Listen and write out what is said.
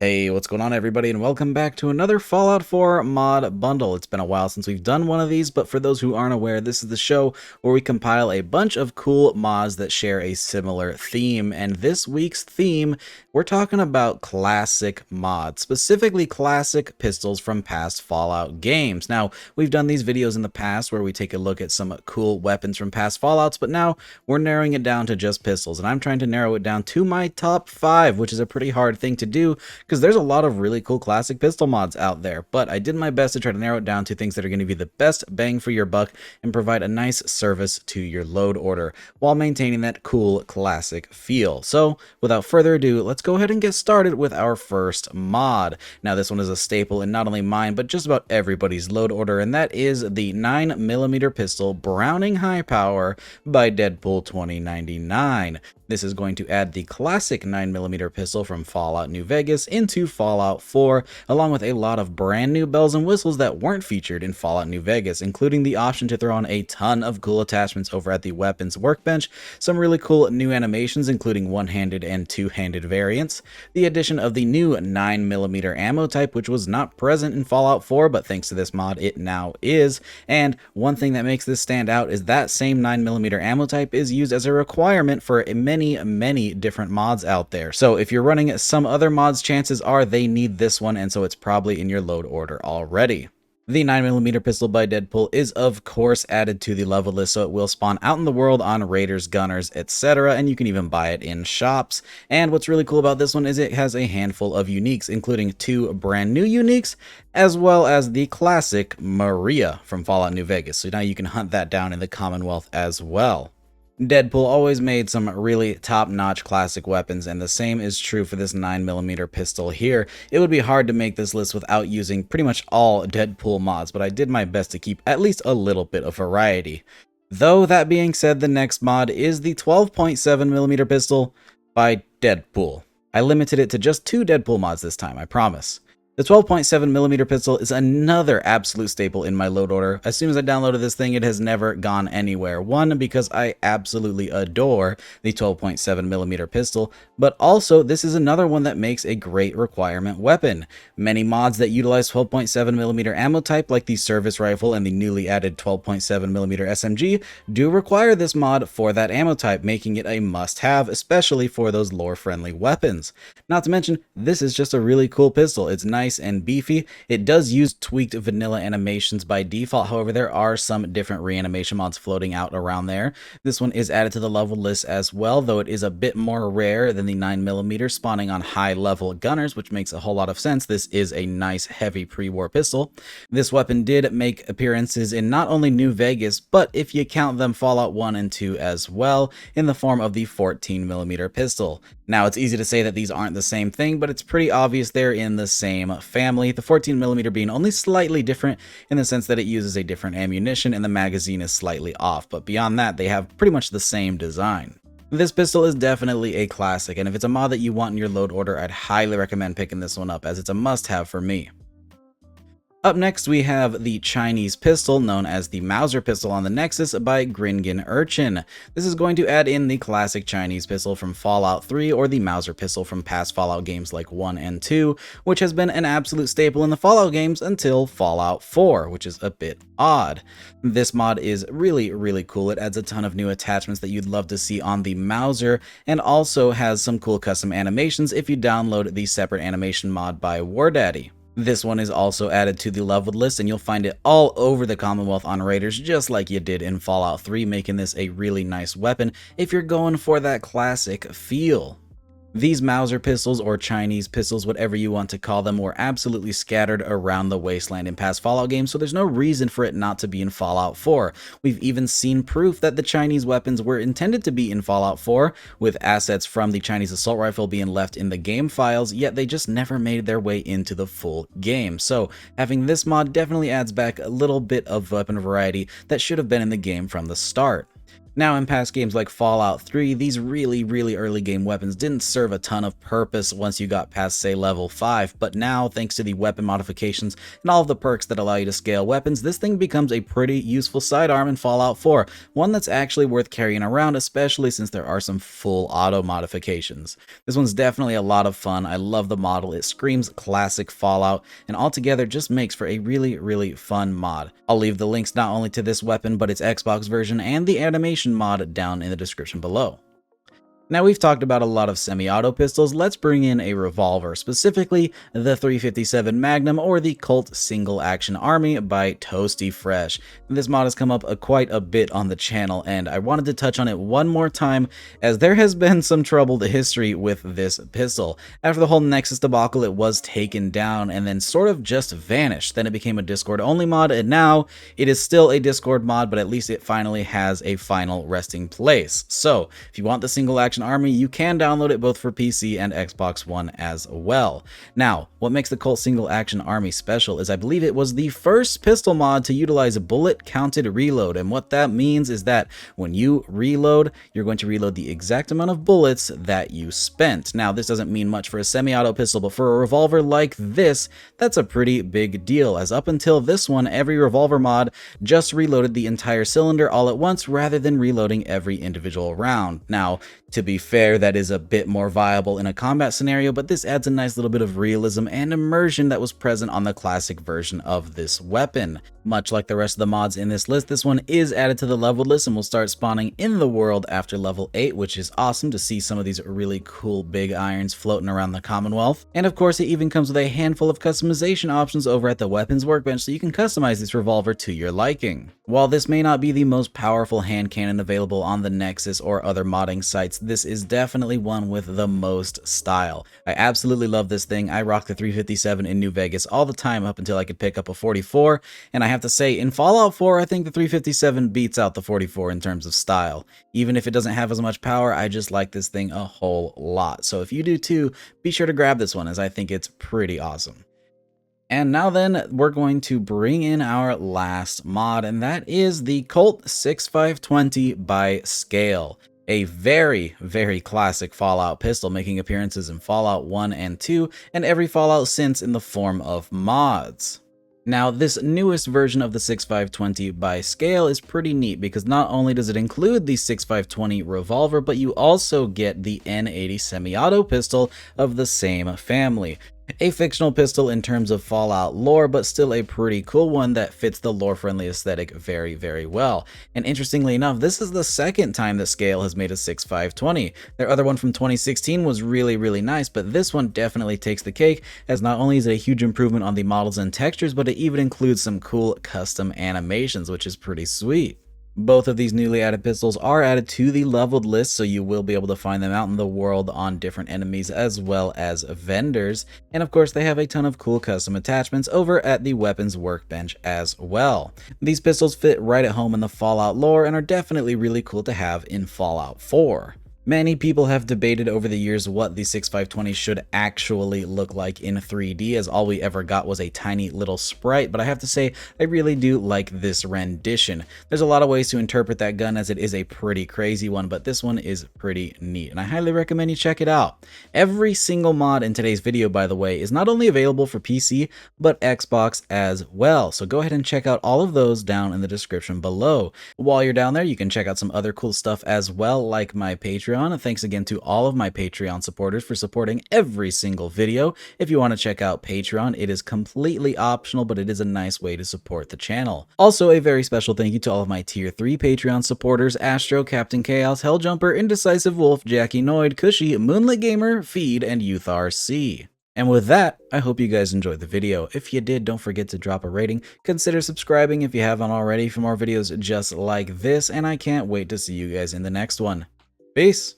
Hey, what's going on everybody, and welcome back to another Fallout 4 mod bundle. It's been a while since we've done one of these, but for those who aren't aware, this is the show where we compile a bunch of cool mods that share a similar theme, and this week's theme, we're talking about classic mods, specifically classic pistols from past Fallout games. Now, we've done these videos in the past where we take a look at some cool weapons from past Fallouts, but now we're narrowing it down to just pistols, and I'm trying to narrow it down to my top 5, which is a pretty hard thing to do, because there's a lot of really cool classic pistol mods out there, but I did my best to try to narrow it down to things that are going to be the best bang for your buck and provide a nice service to your load order while maintaining that cool classic feel. So without further ado, let's go ahead and get started with our first mod. Now this one is a staple in not only mine but just about everybody's load order, and that is the 9mm pistol Browning High Power by Deadpool 2099. This is going to add the classic 9mm pistol from Fallout New Vegas into Fallout 4, along with a lot of brand new bells and whistles that weren't featured in Fallout New Vegas, including the option to throw on a ton of cool attachments over at the weapons workbench, some really cool new animations including one-handed and two-handed variants, the addition of the new 9mm ammo type, which was not present in Fallout 4, but thanks to this mod it now is, and one thing that makes this stand out is that same 9mm ammo type is used as a requirement for many different mods out there. So if you're running some other mods, chances are they need this one, and so it's probably in your load order already. The 9mm pistol by Deadpool is of course added to the level list, so it will spawn out in the world on raiders, gunners, etc., and you can even buy it in shops. And what's really cool about this one is it has a handful of uniques, including 2 brand new uniques, as well as the classic Maria from Fallout New Vegas, so now you can hunt that down in the Commonwealth as well. Deadpool always made some really top-notch classic weapons, and the same is true for this 9mm pistol here. It would be hard to make this list without using pretty much all Deadpool mods, but I did my best to keep at least a little bit of variety. Though that being said, the next mod is the 12.7mm pistol by Deadpool. I limited it to just 2 Deadpool mods this time, I promise. The 12.7mm pistol is another absolute staple in my load order. As soon as I downloaded this thing, it has never gone anywhere. One, because I absolutely adore the 12.7mm pistol, but also this is another one that makes a great requirement weapon. Many mods that utilize 12.7mm ammo type, like the service rifle and the newly added 12.7mm SMG, do require this mod for that ammo type, making it a must-have, especially for those lore-friendly weapons. Not to mention, this is just a really cool pistol. It's nice and beefy. It does use tweaked vanilla animations by default, however there are some different reanimation mods floating out around there. This one is added to the level list as well, though it is a bit more rare than the 9mm, spawning on high level gunners, which makes a whole lot of sense. This is a nice heavy pre-war pistol. This weapon did make appearances in not only New Vegas, but if you count them, Fallout 1 and 2 as well, in the form of the 14mm pistol. Now, it's easy to say that these aren't the same thing, but it's pretty obvious they're in the same family, the 14mm being only slightly different in the sense that it uses a different ammunition and the magazine is slightly off, but beyond that, they have pretty much the same design. This pistol is definitely a classic, and if it's a mod that you want in your load order, I'd highly recommend picking this one up, as it's a must-have for me. Up next, we have the Chinese pistol, known as the Mauser pistol on the Nexus by GrinnginUrchen. This is going to add in the classic Chinese pistol from Fallout 3, or the Mauser pistol from past Fallout games like 1 and 2, which has been an absolute staple in the Fallout games until Fallout 4, which is a bit odd. This mod is really cool. It adds a ton of new attachments that you'd love to see on the Mauser, and also has some cool custom animations if you download the separate animation mod by WarDaddy. This one is also added to the leveled list, and you'll find it all over the Commonwealth on raiders, just like you did in Fallout 3, making this a really nice weapon if you're going for that classic feel. These Mauser pistols, or Chinese pistols, whatever you want to call them, were absolutely scattered around the wasteland in past Fallout games, so there's no reason for it not to be in Fallout 4. We've even seen proof that the Chinese weapons were intended to be in Fallout 4, with assets from the Chinese assault rifle being left in the game files, yet they just never made their way into the full game. So having this mod definitely adds back a little bit of weapon variety that should have been in the game from the start. Now, in past games like Fallout 3, these really early game weapons didn't serve a ton of purpose once you got past, say, level 5, but now, thanks to the weapon modifications and all of the perks that allow you to scale weapons, this thing becomes a pretty useful sidearm in Fallout 4, one that's actually worth carrying around, especially since there are some full auto modifications. This one's definitely a lot of fun. I love the model, it screams classic Fallout, and altogether just makes for a really fun mod. I'll leave the links not only to this weapon, but its Xbox version and the animation mod down in the description below. Now, we've talked about a lot of semi-auto pistols. Let's bring in a revolver, specifically the 357 Magnum or the Colt Single Action Army by ToastyFresh. This mod has come up quite a bit on the channel, and I wanted to touch on it one more time as there has been some troubled history with this pistol. After the whole Nexus debacle, it was taken down and then sort of just vanished. Then it became a Discord only mod, and now it is still a Discord mod, but at least it finally has a final resting place. So if you want the Single Action Army, you can download it both for PC and Xbox One as well. Now, what makes the Colt Single Action Army special is I believe it was the first pistol mod to utilize a bullet counted reload, and what that means is that when you reload, you're going to reload the exact amount of bullets that you spent. Now, this doesn't mean much for a semi-auto pistol, but for a revolver like this, that's a pretty big deal, as up until this one, every revolver mod just reloaded the entire cylinder all at once rather than reloading every individual round. Now, to be fair, that is a bit more viable in a combat scenario, but this adds a nice little bit of realism and immersion that was present on the classic version of this weapon. Much like the rest of the mods in this list, this one is added to the leveled list and will start spawning in the world after level 8, which is awesome to see some of these really cool big irons floating around the Commonwealth. And of course, it even comes with a handful of customization options over at the weapons workbench, so you can customize this revolver to your liking. While this may not be the most powerful hand cannon available on the Nexus or other modding sites, this is definitely one with the most style. I absolutely love this thing. I rock the 357 in New Vegas all the time up until I could pick up a 44, and I have to say, in Fallout 4, I think the 357 beats out the 44 in terms of style. Even if it doesn't have as much power, I just like this thing a whole lot. So if you do too, be sure to grab this one, as I think it's pretty awesome. And now then, we're going to bring in our last mod, and that is the Colt 6520 by Scail. A very classic Fallout pistol, making appearances in Fallout 1 and 2, and every Fallout since in the form of mods. Now, this newest version of the 6520 by Scail is pretty neat because not only does it include the 6520 revolver, but you also get the N80 semi-auto pistol of the same family. A fictional pistol in terms of Fallout lore, but still a pretty cool one that fits the lore-friendly aesthetic very well. And interestingly enough, this is the second time that Scail has made a 6520. Their other one from 2016 was really nice, but this one definitely takes the cake, as not only is it a huge improvement on the models and textures, but it even includes some cool custom animations, which is pretty sweet. Both of these newly added pistols are added to the leveled list, so you will be able to find them out in the world on different enemies as well as vendors. And of course, they have a ton of cool custom attachments over at the weapons workbench as well. These pistols fit right at home in the Fallout lore and are definitely really cool to have in Fallout 4. Many people have debated over the years what the 6520 should actually look like in 3D, as all we ever got was a tiny little sprite, but I have to say, I really do like this rendition. There's a lot of ways to interpret that gun, as it is a pretty crazy one, but this one is pretty neat, and I highly recommend you check it out. Every single mod in today's video, by the way, is not only available for PC, but Xbox as well, so go ahead and check out all of those down in the description below. While you're down there, you can check out some other cool stuff as well, like my Patreon. And thanks again to all of my Patreon supporters for supporting every single video. If you want to check out Patreon, it is completely optional, but it is a nice way to support the channel. Also, a very special thank you to all of my Tier 3 Patreon supporters: Astro, Captain Chaos, Helljumper, Indecisive Wolf, Jackie Noid, Cushy, Moonlit Gamer, Feed, and Youth RC. And with that, I hope you guys enjoyed the video. If you did, don't forget to drop a rating. Consider subscribing if you haven't already for more videos just like this, and I can't wait to see you guys in the next one. Peace.